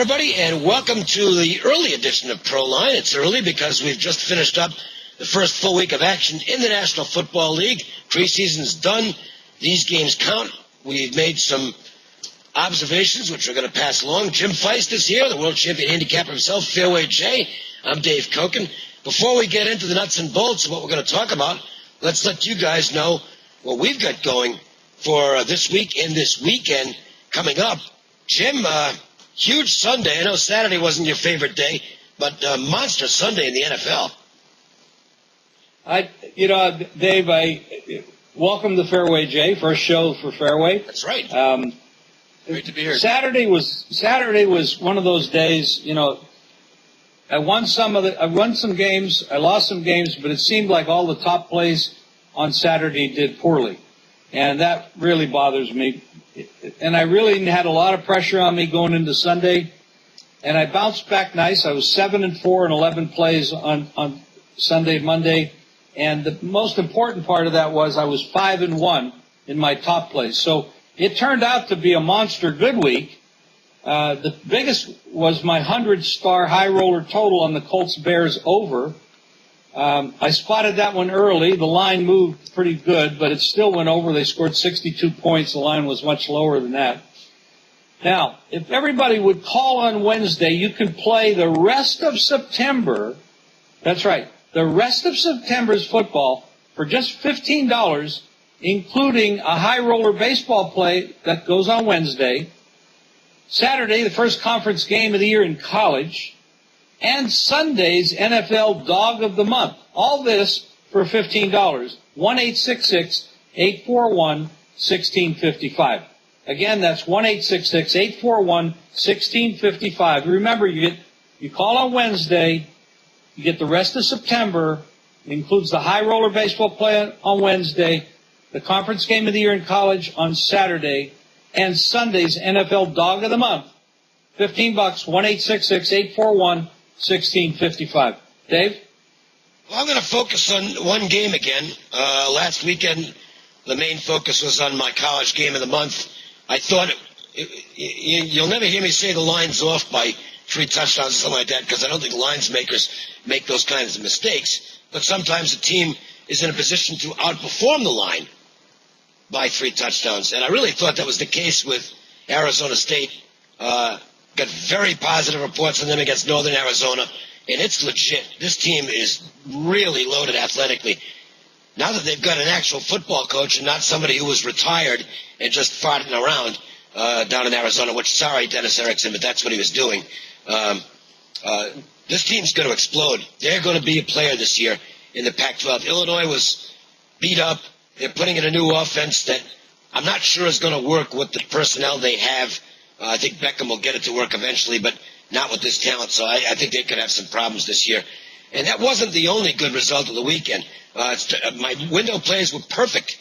everybody, and welcome to the early edition of Pro Line. It's early because we've just finished up the first full week of action in the National Football League. Preseason's done. These games count. We've made some observations, which we're going to pass along. Jim Feist is here, the world champion handicapper himself, Fairway Jay. I'm Dave Cokin. Before we get into the nuts and bolts of what we're going to talk about, let's let you guys know what we've got going for this week and this weekend coming up. Jim, huge Sunday. I know Saturday wasn't your favorite day, but monster Sunday in the NFL. Dave, welcome to Fairway Jay, first show for Fairway. That's right. Great to be here. Saturday was one of those days. I won some games, I lost some games, but it seemed like all the top plays on Saturday did poorly, and that really bothers me. And I really had a lot of pressure on me going into Sunday, and I bounced back nice. I was 7-4 in 11 plays on Sunday, Monday, and the most important part of that was I was 5-1 in my top plays. So it turned out to be a monster good week. The biggest was my 100-star high roller total on the Colts-Bears over. I spotted that one early. The line moved pretty good, but it still went over. They scored 62 points. The line was much lower than that. Now, if everybody would call on Wednesday, you can play the rest of September. That's right. The rest of September's football for just $15, including a high roller baseball play that goes on Wednesday, Saturday, the first conference game of the year in college, and Sunday's NFL Dog of the Month. All this for $15. 1-866-841-1655. Again, that's 1-866-841-1655. Remember, you call on Wednesday, you get the rest of September. It includes the high roller baseball play on Wednesday, the conference game of the year in college on Saturday, and Sunday's NFL Dog of the Month. $15. 1-866-841-1655. Dave? Well, I'm going to focus on one game again. Last weekend, the main focus was on my college game of the month. I thought you'll never hear me say the line's off by 3 touchdowns or something like that, because I don't think lines makers make those kinds of mistakes. But sometimes a team is in a position to outperform the line by 3 touchdowns. And I really thought that was the case with Arizona State. Got very positive reports on them against Northern Arizona, and it's legit. This team is really loaded athletically. Now that they've got an actual football coach and not somebody who was retired and just farting around down in Arizona, which, sorry, Dennis Erickson, but that's what he was doing. This team's going to explode. They're going to be a player this year in the Pac-12. Illinois was beat up. They're putting in a new offense that I'm not sure is going to work with the personnel they have. I think Beckham will get it to work eventually, but not with this talent. So I think they could have some problems this year. And that wasn't the only good result of the weekend. My window plays were perfect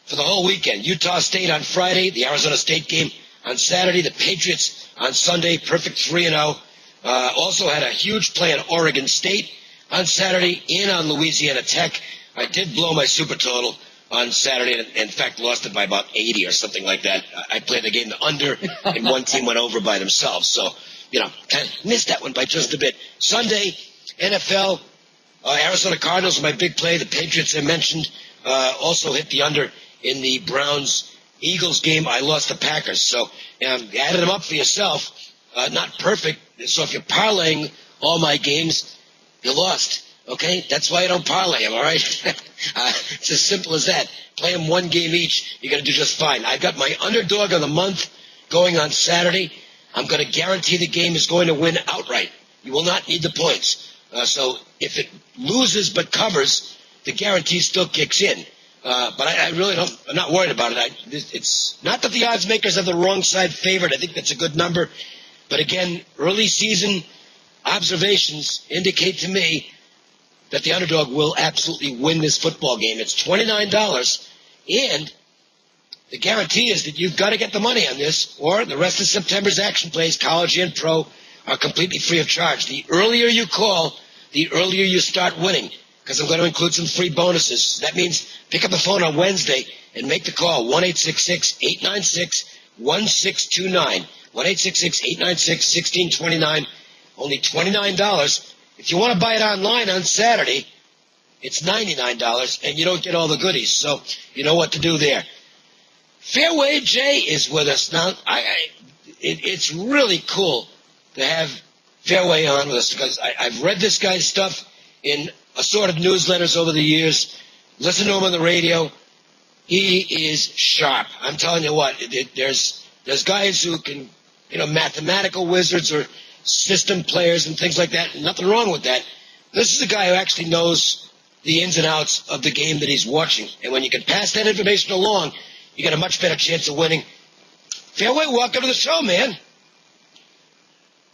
for the whole weekend. Utah State on Friday, the Arizona State game on Saturday, the Patriots on Sunday, perfect 3-0. Also had a huge play on Oregon State on Saturday and on Louisiana Tech. I did blow my super total on Saturday, and in fact lost it by about 80 or something like that. I played the game the under, and one team went over by themselves. So, kind of missed that one by just a bit. Sunday, NFL, Arizona Cardinals, my big play. The Patriots I mentioned also hit the under in the Browns-Eagles game. I lost the Packers. So, added them up for yourself. Not perfect. So if you're parlaying all my games, you lost. Okay? That's why I don't parlay them, all right? It's as simple as that. Play them one game each. You're going to do just fine. I got my underdog of the month going on Saturday. I'm going to guarantee the game is going to win outright. You will not need the points. So if it loses but covers, the guarantee still kicks in. But I really don't, I'm not worried about it. It's not that the odds makers have the wrong side favored. I think that's a good number. But again, early season observations indicate to me that the underdog will absolutely win this football game. It's $29, and the guarantee is that you've got to get the money on this, or the rest of September's action plays, college and pro, are completely free of charge. The earlier you call, the earlier you start winning, because I'm going to include some free bonuses. That means pick up the phone on Wednesday and make the call, 1-866-896-1629. 1-866-896-1629. Only $29. If you want to buy it online on Saturday, it's $99, and you don't get all the goodies. So you know what to do there. Fairway Jay is with us now. It's really cool to have Fairway on with us because I've read this guy's stuff in assorted newsletters over the years, listened to him on the radio. He is sharp. I'm telling you what, there's guys who can, mathematical wizards or system players and things like that. Nothing wrong with that. This is a guy who actually knows the ins and outs of the game that he's watching. And when you can pass that information along, you got a much better chance of winning. Fairway, welcome to the show, man.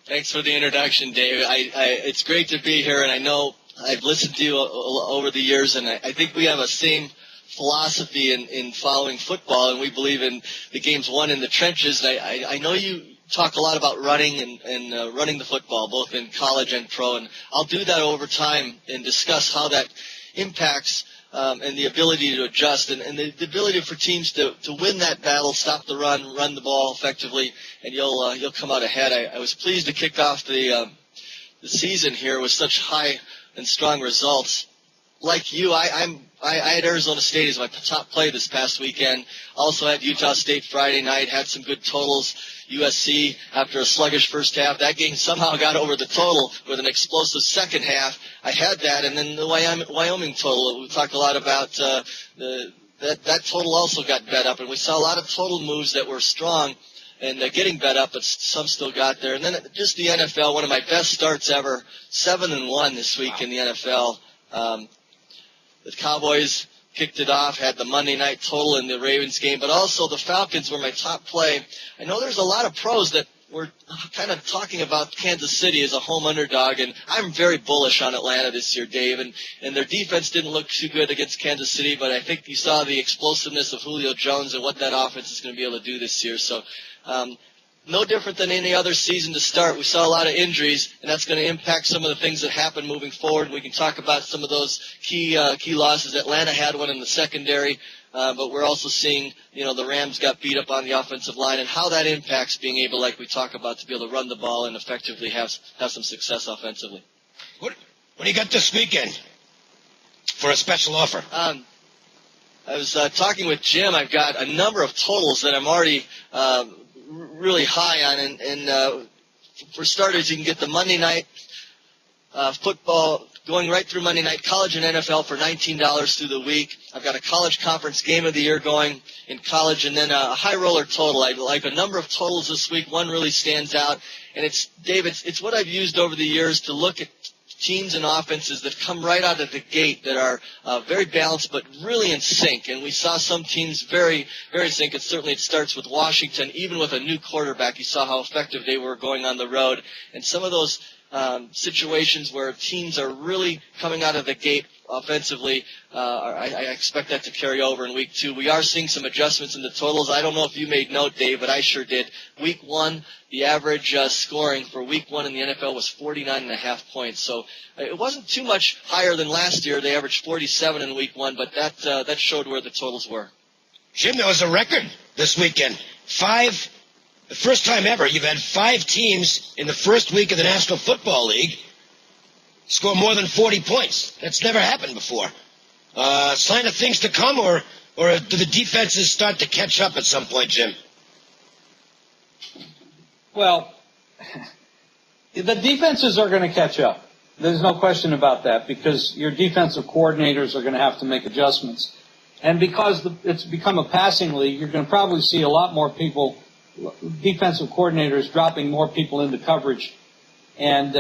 Thanks for the introduction, Dave. It's great to be here, and I know I've listened to you over the years, and I think we have a same philosophy in following football, and we believe in the games won in the trenches. I know you talk a lot about running and running the football, both in college and pro, and I'll do that over time and discuss how that impacts and the ability to adjust and the ability for teams to win that battle, stop the run the ball effectively, and you'll come out ahead. I was pleased to kick off the season here with such high and strong results. Like you, I had Arizona State as my top play this past weekend. Also had Utah State Friday night, had some good totals. USC, after a sluggish first half, that game somehow got over the total with an explosive second half. I had that, and then the Wyoming total. We talked a lot about that total also got bet up, and we saw a lot of total moves that were strong and getting bet up, but some still got there. And then just the NFL, one of my best starts ever, 7-1 this week in the NFL. The Cowboys kicked it off, had the Monday night total in the Ravens game, but also the Falcons were my top play. I know there's a lot of pros that were kind of talking about Kansas City as a home underdog, and I'm very bullish on Atlanta this year, Dave, and their defense didn't look too good against Kansas City, but I think you saw the explosiveness of Julio Jones and what that offense is going to be able to do this year. So no different than any other season to start. We saw a lot of injuries, and that's going to impact some of the things that happen moving forward. We can talk about some of those key losses. Atlanta had one in the secondary, but we're also seeing, the Rams got beat up on the offensive line and how that impacts being able, like we talk about, to be able to run the ball and effectively have some success offensively. What do you got this weekend for a special offer? I was talking with Jim. I've got a number of totals that I'm already really high on, and for starters, you can get the Monday night football going right through Monday night, college and NFL for $19 through the week. I've got a college conference game of the year going in college, and then a high roller total. I like a number of totals this week. One really stands out, and it's what I've used over the years to look at teams and offenses that come right out of the gate that are very balanced but really in sync. And we saw some teams very, very sync. And certainly it starts with Washington. Even with a new quarterback, you saw how effective they were going on the road. And some of those situations where teams are really coming out of the gate offensively, I expect that to carry over in week 2. We are seeing some adjustments in the totals. I don't know if you made note, Dave, but I sure did. Week 1, the average scoring for week 1 in the NFL was 49.5 points. So it wasn't too much higher than last year. They averaged 47 in week 1, but that showed where the totals were. Jim, there was a record this weekend. The first time ever, you've had 5 teams in the first week of the National Football League score more than 40 points. That's never happened before. Sign of things to come, or do the defenses start to catch up at some point, Jim? Well, the defenses are going to catch up. There's no question about that, because your defensive coordinators are going to have to make adjustments. And because it's become a passing league, you're going to probably see a lot more people, defensive coordinators, dropping more people into coverage and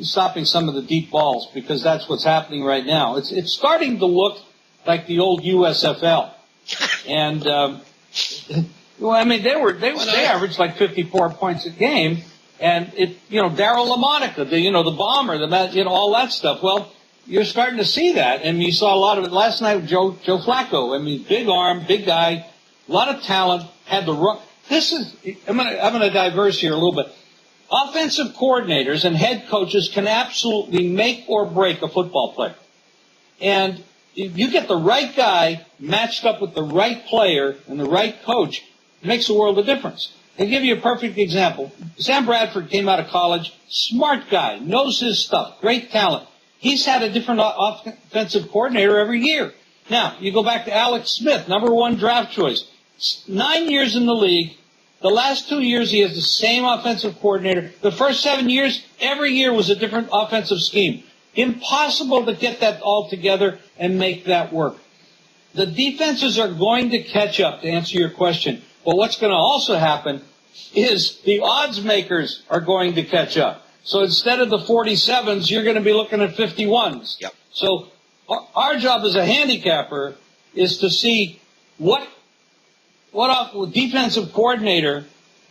stopping some of the deep balls, because that's what's happening right now. It's starting to look like the old USFL. And they averaged like 54 points a game, and Darryl LaMonica, the bomber, all that stuff. Well, you're starting to see that, and you saw a lot of it last night with Joe Flacco. I mean, big arm, big guy, a lot of talent, had the run. I'm going to diverse here a little bit. Offensive coordinators and head coaches can absolutely make or break a football player. And if you get the right guy matched up with the right player and the right coach, it makes a world of difference. I'll give you a perfect example. Sam Bradford came out of college, smart guy, knows his stuff, great talent. He's had a different offensive coordinator every year. Now, you go back to Alex Smith, number 1 draft choice. 9 years in the league. The last 2 years, he has the same offensive coordinator. The first 7 years, every year was a different offensive scheme. Impossible to get that all together and make that work. The defenses are going to catch up, to answer your question. But what's going to also happen is the odds makers are going to catch up. So instead of the 47s, you're going to be looking at 51s. Yep. So our job as a handicapper is to see what defensive coordinator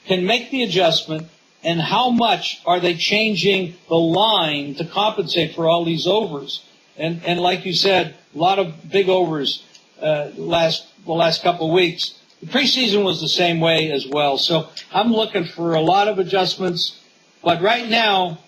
can make the adjustment and how much are they changing the line to compensate for all these overs. And like you said, a lot of big overs the last couple of weeks. The preseason was the same way as well. So I'm looking for a lot of adjustments. But right now,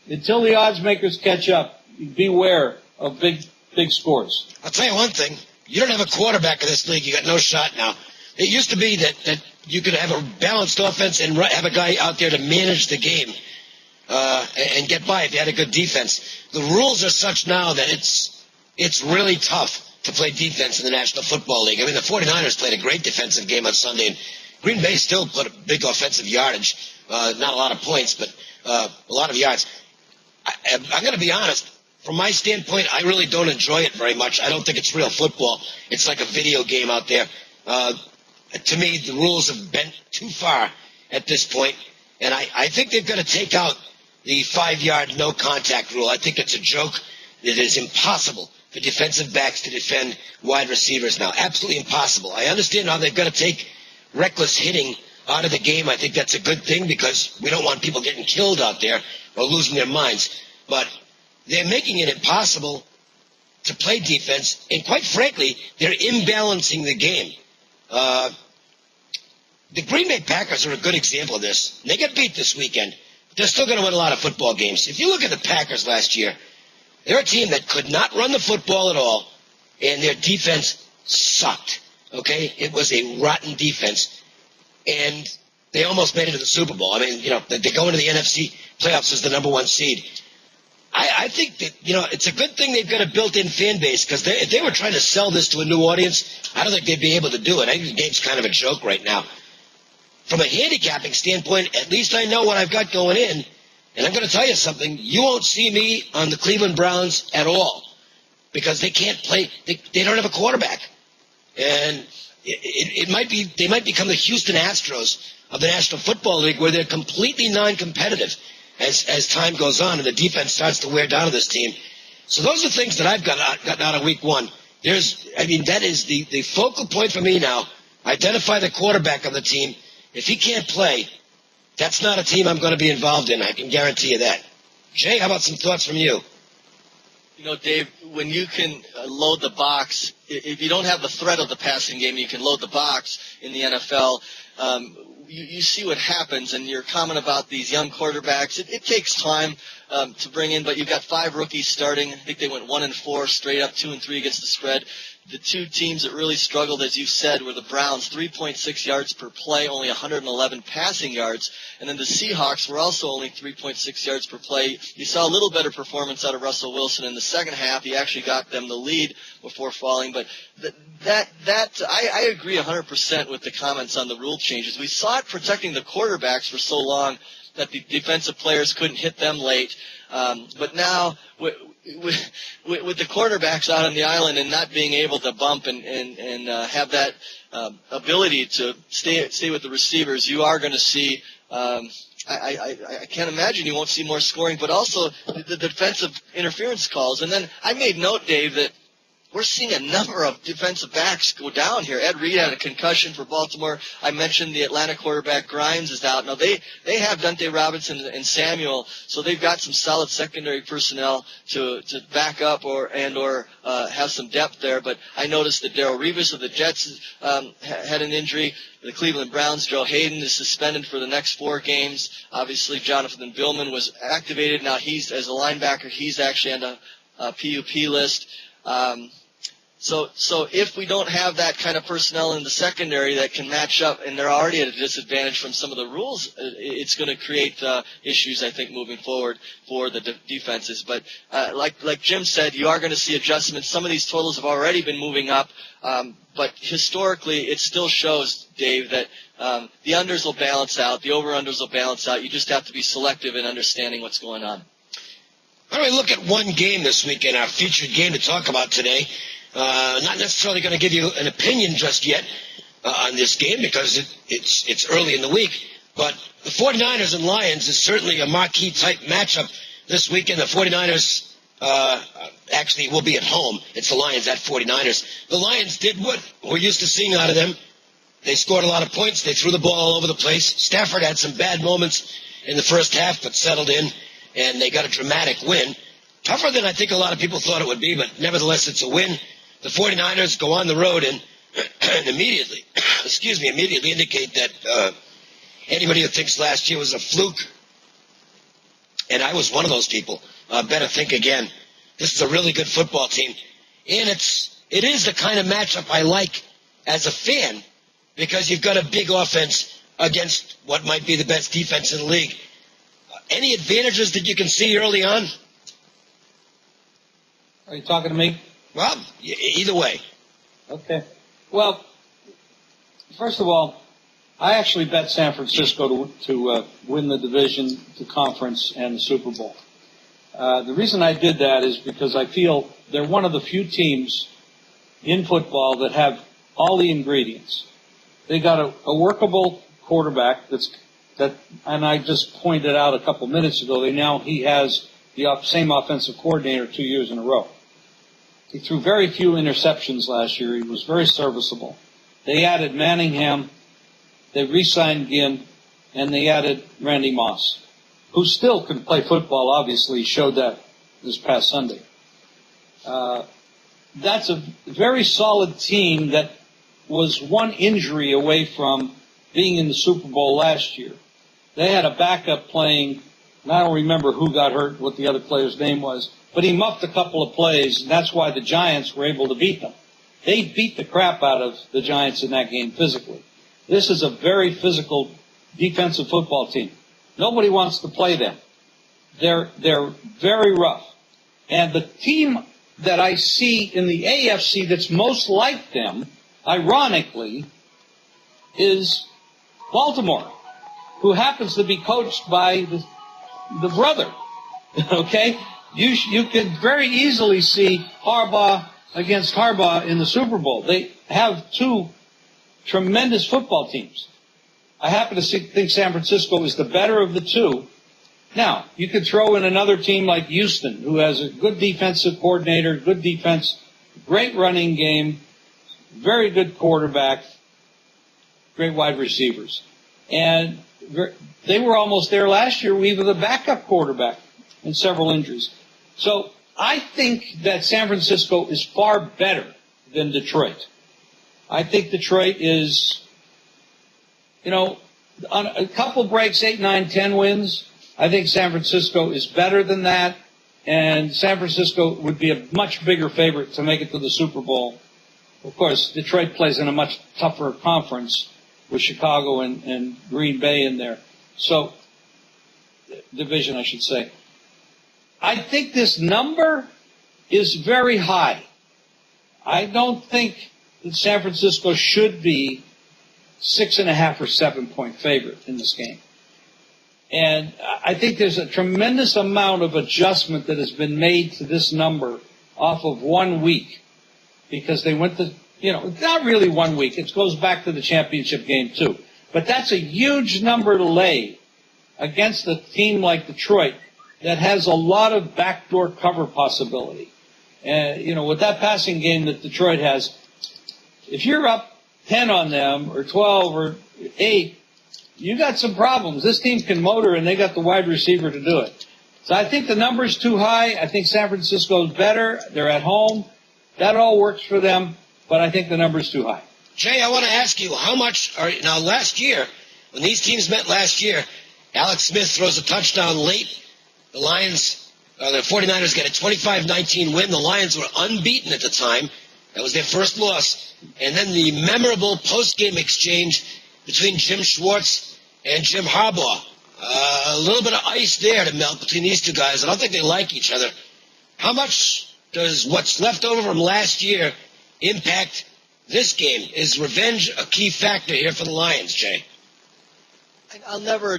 until the odds makers catch up, beware of big scores. I'll tell you one thing. You don't have a quarterback in this league. You got no shot now. It used to be that you could have a balanced offense and have a guy out there to manage the game and get by if you had a good defense. The rules are such now that it's really tough to play defense in the National Football League. I mean, the 49ers played a great defensive game on Sunday, and Green Bay still put a big offensive yardage. Not a lot of points, but a lot of yards. I'm going to be honest. From my standpoint, I really don't enjoy it very much. I don't think it's real football. It's like a video game out there. To me, the rules have bent too far at this point, and I think they've got to take out the 5-yard no contact rule. I think it's a joke. It is impossible for defensive backs to defend wide receivers now. Absolutely impossible. I understand how they've got to take reckless hitting out of the game. I think that's a good thing because we don't want people getting killed out there or losing their minds. But they're making it impossible to play defense, and quite frankly, they're imbalancing the game. The Green Bay Packers are a good example of this. They got beat this weekend, but they're still going to win a lot of football games. If you look at the Packers last year, they're a team that could not run the football at all, and their defense sucked. Okay? It was a rotten defense, and they almost made it to the Super Bowl. I mean, they go into the NFC playoffs as the number 1 seed. I think that, it's a good thing they've got a built-in fan base because if they were trying to sell this to a new audience, I don't think they'd be able to do it. I think the game's kind of a joke right now. From a handicapping standpoint, at least I know what I've got going in, and I'm going to tell you something. You won't see me on the Cleveland Browns at all because they can't play. They don't have a quarterback. And they might become the Houston Astros of the National Football League where they're completely non-competitive as time goes on and the defense starts to wear down on this team. So those are things that I've gotten out of week 1. That is the focal point for me now. Identify the quarterback of the team. If he can't play, that's not a team I'm going to be involved in. I can guarantee you that. Jay, how about some thoughts from you? Dave, when you can load the box, if you don't have the threat of the passing game, you can load the box in the NFL. You see what happens, and your comment about these young quarterbacks, it takes time to bring in, but you've got 5 rookies starting. I think they went 1-4 straight up, 2-3 against the spread. The 2 teams that really struggled, as you said, were the Browns, 3.6 yards per play, only 111 passing yards. And then the Seahawks were also only 3.6 yards per play. You saw a little better performance out of Russell Wilson in the second half. He actually got them the lead before falling. But I agree 100% with the comments on the rule changes. We saw it protecting the quarterbacks for so long that the defensive players couldn't hit them late. But now, with the quarterbacks out on the island and not being able to bump and have that ability to stay with the receivers, you are going to see. I can't imagine you won't see more scoring, but also the defensive interference calls. And then I made note, Dave, that we're seeing a number of defensive backs go down here. Ed Reed had a concussion for Baltimore. I mentioned the Atlanta quarterback Grimes is out. Now, they have Dante Robinson and Samuel, so they've got some solid secondary personnel to back up or have some depth there. But I noticed that Darrelle Revis of the Jets had an injury. The Cleveland Browns, Joe Hayden is suspended for the next 4 games. Obviously, Jonathan Billman was activated. Now, as a linebacker, he's actually on a PUP list. So if we don't have that kind of personnel in the secondary that can match up, and they're already at a disadvantage from some of the rules, it's going to create issues, I think, moving forward for the defenses. But like Jim said, you are going to see adjustments. Some of these totals have already been moving up, but historically it still shows, Dave, that the unders will balance out, the over-unders will balance out. You just have to be selective in understanding what's going on. Why don't we look at one game this weekend, our featured game to talk about today. Not necessarily going to give you an opinion just yet on this game because it's early in the week, but the 49ers and Lions is certainly a marquee-type matchup this weekend. The 49ers actually will be at home. It's the Lions at 49ers. The Lions did what we're used to seeing out of them. They scored a lot of points. They threw the ball all over the place. Stafford had some bad moments in the first half, but settled in, and they got a dramatic win. Tougher than I think a lot of people thought it would be, but nevertheless, it's a win. The 49ers go on the road and immediately indicate that anybody who thinks last year was a fluke, and I was one of those people, better think again. This is a really good football team, and it is the kind of matchup I like as a fan because you've got a big offense against what might be the best defense in the league. Any advantages that you can see early on? Are you talking to me? Well, either way. Okay. Well, first of all, I actually bet San Francisco to win the division, the conference, and the Super Bowl. The reason I did that is because I feel they're one of the few teams in football that have all the ingredients. They got a workable quarterback and I just pointed out a couple minutes ago, he has the same offensive coordinator 2 years in a row. He threw very few interceptions last year. He was very serviceable. They added Manningham, they re-signed Ginn, and they added Randy Moss, who still can play football, obviously, showed that this past Sunday. That's a very solid team that was one injury away from being in the Super Bowl last year. They had a backup playing, and I don't remember who got hurt, what the other player's name was, but he muffed a couple of plays, and that's why the Giants were able to beat them. They beat the crap out of the Giants in that game physically. This is a very physical defensive football team. Nobody wants to play them. They're very rough. And the team that I see in the AFC that's most like them, ironically, is Baltimore, who happens to be coached by the brother. Okay? You could very easily see Harbaugh against Harbaugh in the Super Bowl. They have two tremendous football teams. I happen to think San Francisco is the better of the two. Now, you could throw in another team like Houston, who has a good defensive coordinator, good defense, great running game, very good quarterback, great wide receivers. And they were almost there last year with a backup quarterback and several injuries. So I think that San Francisco is far better than Detroit. I think Detroit is, on a couple breaks, 8, 9, 10 wins. I think San Francisco is better than that, and San Francisco would be a much bigger favorite to make it to the Super Bowl. Of course, Detroit plays in a much tougher conference with Chicago and Green Bay in there. So, division, I should say. I think this number is very high. I don't think that San Francisco should be 6.5 or 7 point favorite in this game. And I think there's a tremendous amount of adjustment that has been made to this number off of 1 week because they went to, not really 1 week. It goes back to the championship game too. But that's a huge number to lay against a team like Detroit that has a lot of backdoor cover possibility. And, with that passing game that Detroit has, if you're up 10 on them or 12 or 8, you got some problems. This team can motor, and they got the wide receiver to do it. So I think the number's too high. I think San Francisco's better. They're at home. That all works for them, but I think the number's too high. Jay, I want to ask you, now last year, when these teams met last year, Alex Smith throws a touchdown late. The Lions, the 49ers get a 25-19 win. The Lions were unbeaten at the time. That was their first loss. And then the memorable post-game exchange between Jim Schwartz and Jim Harbaugh. A little bit of ice there to melt between these two guys. I don't think they like each other. How much does what's left over from last year impact this game? Is revenge a key factor here for the Lions, Jay? I'll never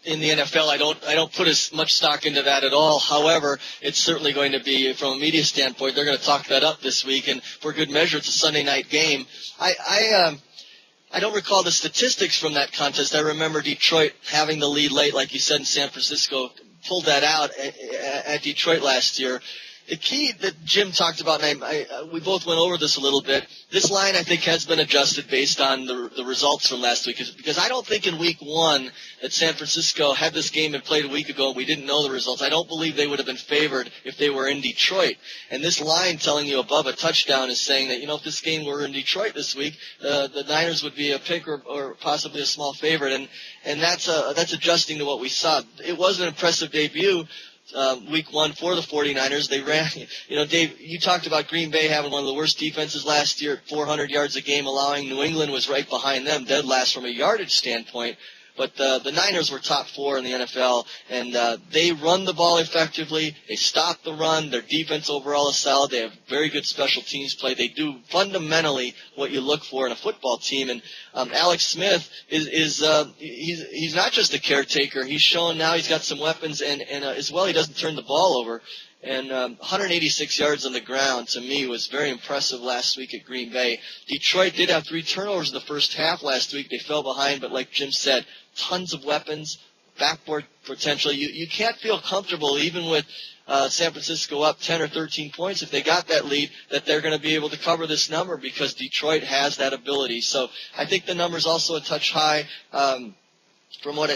in the NFL. I don't put as much stock into that at all. However, it's certainly going to be, from a media standpoint, they're going to talk that up this week, and for good measure, it's a Sunday night game. I don't recall the statistics from that contest. I remember Detroit having the lead late, like you said, in San Francisco pulled that out at Detroit last year. The key that Jim talked about, and we both went over this a little bit, this line I think has been adjusted based on the results from last week. Because I don't think in week one that San Francisco had this game and played a week ago and we didn't know the results. I don't believe they would have been favored if they were in Detroit. And this line telling you above a touchdown is saying that, if this game were in Detroit this week, the Niners would be a pick or possibly a small favorite. And that's adjusting to what we saw. It was an impressive debut. Week one for the 49ers. They ran, Dave, you talked about Green Bay having one of the worst defenses last year at 400 yards a game, allowing New England was right behind them, dead last from a yardage standpoint. But the Niners were top 4 in the NFL, and they run the ball effectively. They stop the run. Their defense overall is solid. They have very good special teams play. They do fundamentally what you look for in a football team. And Alex Smith he's not just a caretaker. He's shown now he's got some weapons, and as well he doesn't turn the ball over. And 186 yards on the ground, to me, was very impressive last week at Green Bay. Detroit did have 3 turnovers in the first half last week. They fell behind, but like Jim said, tons of weapons, backboard potential. You can't feel comfortable, even with San Francisco up 10 or 13 points, if they got that lead, that they're going to be able to cover this number, because Detroit has that ability. So I think the number's also a touch high. From what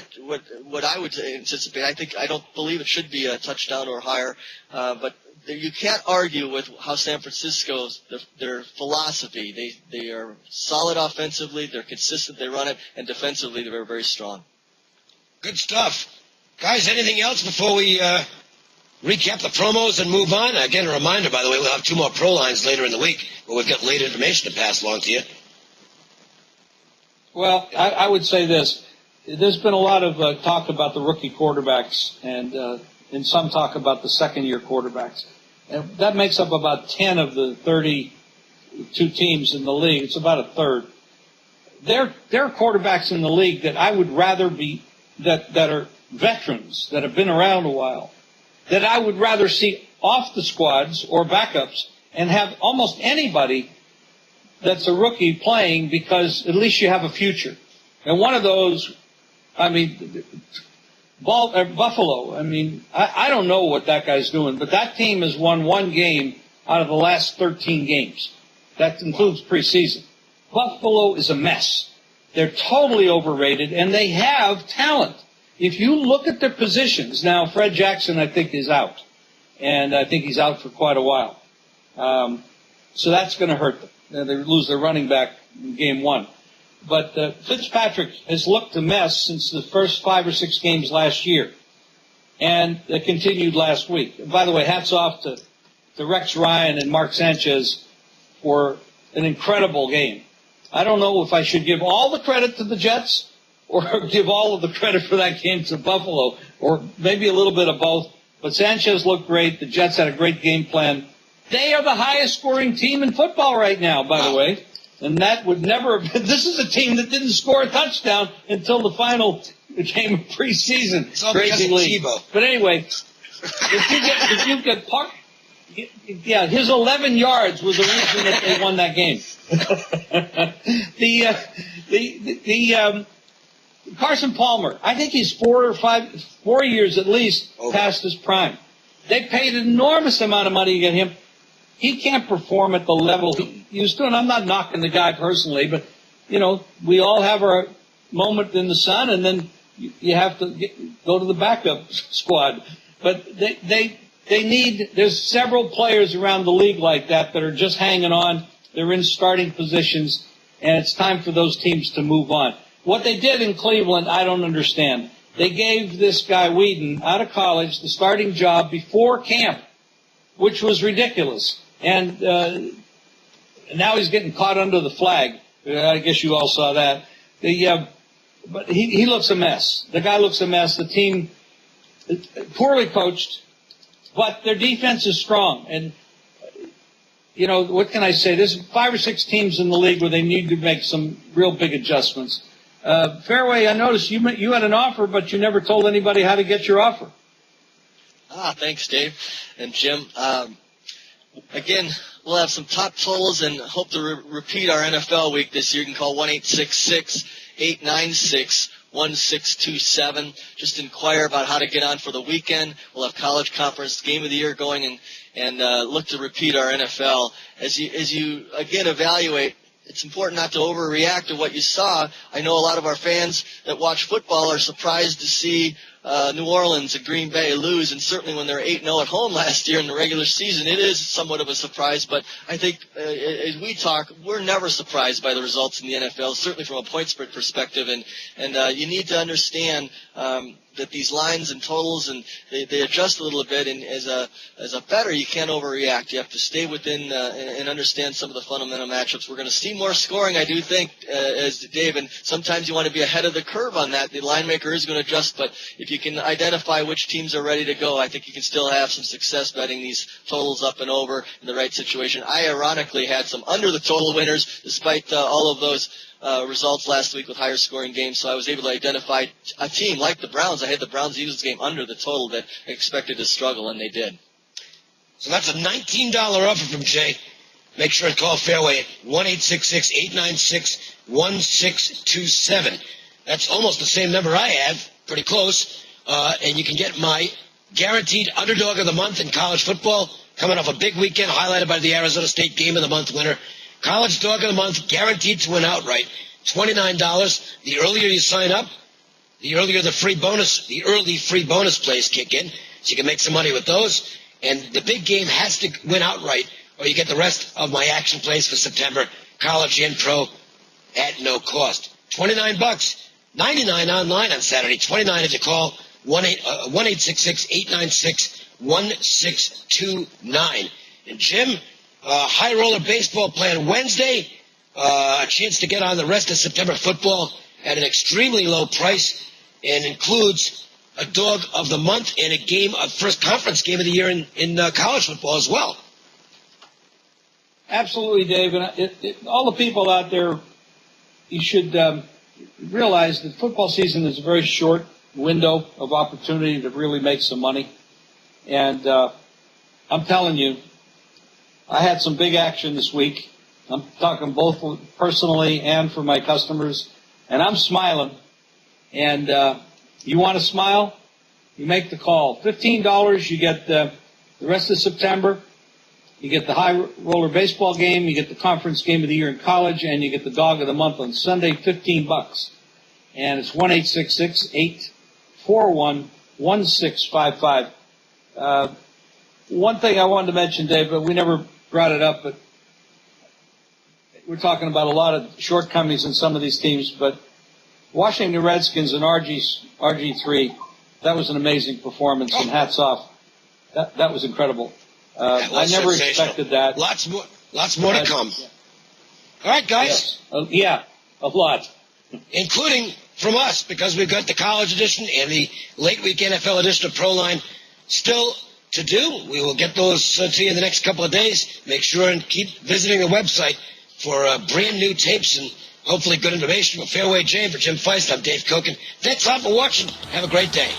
I would anticipate, I don't believe it should be a touchdown or higher, but you can't argue with how San Francisco's their philosophy. They are solid offensively, they're consistent, they run it, and defensively they're very strong. Good stuff, guys. Anything else before we recap the promos and move on? Again, a reminder, by the way, we'll have 2 more pro lines later in the week, where we've got late information to pass along to you. Well, I would say this. There's been a lot of talk about the rookie quarterbacks and some talk about the second-year quarterbacks. And that makes up about 10 of the 32 teams in the league. It's about a third. There are quarterbacks in the league that I would rather be that are veterans, that have been around a while, that I would rather see off the squads or backups and have almost anybody that's a rookie playing, because at least you have a future. And one of those, Buffalo, I don't know what that guy's doing, but that team has won 1 game out of the last 13 games. That includes preseason. Buffalo is a mess. They're totally overrated, and they have talent. If you look at their positions, now Fred Jackson, I think, is out, and I think he's out for quite a while. So that's going to hurt them. They lose their running back in game 1. But Fitzpatrick has looked a mess since the first 5 or 6 games last year, and it continued last week. And by the way, hats off to Rex Ryan and Mark Sanchez for an incredible game. I don't know if I should give all the credit to the Jets or give all of the credit for that game to Buffalo, or maybe a little bit of both. But Sanchez looked great. The Jets had a great game plan. They are the highest scoring team in football right now, by the way. And that would never have been. This is a team that didn't score a touchdown until the final game of preseason. It's all because of Tebow. But anyway, his 11 yards was the reason that they won that game. Carson Palmer, I think he's 4 years at least past his prime. They paid an enormous amount of money to get him. He can't perform at the level he used to, and I'm not knocking the guy personally, but, we all have our moment in the sun, and then you have to go to the backup squad. But there's several players around the league like that are just hanging on. They're in starting positions, and it's time for those teams to move on. What they did in Cleveland, I don't understand. They gave this guy Whedon, out of college, the starting job before camp, which was ridiculous. And and now he's getting caught under the flag. I guess you all saw that. But he looks a mess. The guy looks a mess. The team, poorly coached, but their defense is strong. And, you know, what can I say? There's 5 or 6 teams in the league where they need to make some real big adjustments. Fairway, I noticed you had an offer, but you never told anybody how to get your offer. Thanks, Dave and Jim. Again, we'll have some top totals and hope to repeat our NFL week this year. You can call 1-866-896-1627. Just inquire about how to get on for the weekend. We'll have college conference game of the year going and look to repeat our NFL. As you again evaluate, it's important not to overreact to what you saw. I know a lot of our fans that watch football are surprised to see New Orleans and Green Bay lose, and certainly when they were 8-0 at home last year in the regular season, it is somewhat of a surprise. But I think as we talk, we're never surprised by the results in the NFL, certainly from a point spread perspective. And you need to understand that these lines and totals and they adjust a little bit. And as a bettor, you can't overreact. You have to stay within and understand some of the fundamental matchups. We're going to see more scoring, I do think, as Dave. And sometimes you want to be ahead of the curve on that. The line maker is going to adjust, but if you can identify which teams are ready to go, I think you can still have some success betting these totals up and over in the right situation. I ironically had some under the total winners despite all of those results last week with higher scoring games, so I was able to identify a team like the Browns. I had the Browns-Eagles game under the total that I expected to struggle, and they did. So that's a $19 offer from Jay. Make sure and call Fairway at 1-866-896-1627. That's almost the same number I have, pretty close. And you can get my guaranteed underdog of the month in college football, coming off a big weekend highlighted by the Arizona State Game of the Month winner. College dog of the month, guaranteed to win outright. $29. The earlier you sign up, the earlier the early free bonus plays kick in, so you can make some money with those. And the big game has to win outright, or you get the rest of my action plays for September, college and pro, at no cost. $29. $99 online on Saturday. $29 if you call 1-866-896-1629. And Jim, high roller baseball playing Wednesday. A chance to get on the rest of September football at an extremely low price, and includes a dog of the month and a first conference game of the year in college football as well. Absolutely, Dave. And all the people out there, you should realize that football season is a very short window of opportunity to really make some money. And I'm telling you, I had some big action this week. I'm talking both personally and for my customers, and I'm smiling. And you want to smile? You make the call. $15, you get the rest of September. You get the high roller baseball game, you get the conference game of the year in college, and you get the dog of the month on Sunday, $15. And it's 1-866-841-1655. One thing I wanted to mention, Dave, but we never brought it up, but we're talking about a lot of shortcomings in some of these teams, but Washington Redskins and RG3, that was an amazing performance, and hats off. That was incredible. I never expected that. Lots more to come. Yeah. All right, guys. Yes. A lot. Including from us, because we've got the college edition and the late week NFL edition of ProLine still to do. We will get those to you in the next couple of days. Make sure and keep visiting the website for brand new tapes and hopefully good information. For Fairway Jay, for Jim Feist, I'm Dave Cokin. Thanks a lot for watching. Have a great day.